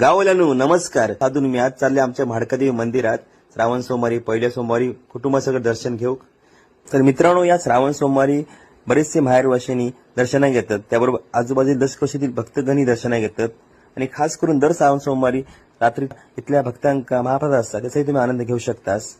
गाववाल्यांनो नमस्कार. साधून मी आज चालले आमच्या म्हाडकादेवी मंदिरात श्रावण सोमवारी पहिल्या सोमवारी कुटुंबासकट दर्शन घेऊ. तर मित्रांनो, या श्रावण सोमवारी बरेचसे माहेरवाशिनी दर्शना घेतात, त्याबरोबर आजूबाजूला दशकोशीतील भक्तगणी दर्शना घेतात आणि खास करून दर श्रावण सोमवारी रात्री इथल्या भक्तांका महाप्रसाद असतात, त्याचाही तुम्ही आनंद घेऊ शकतास.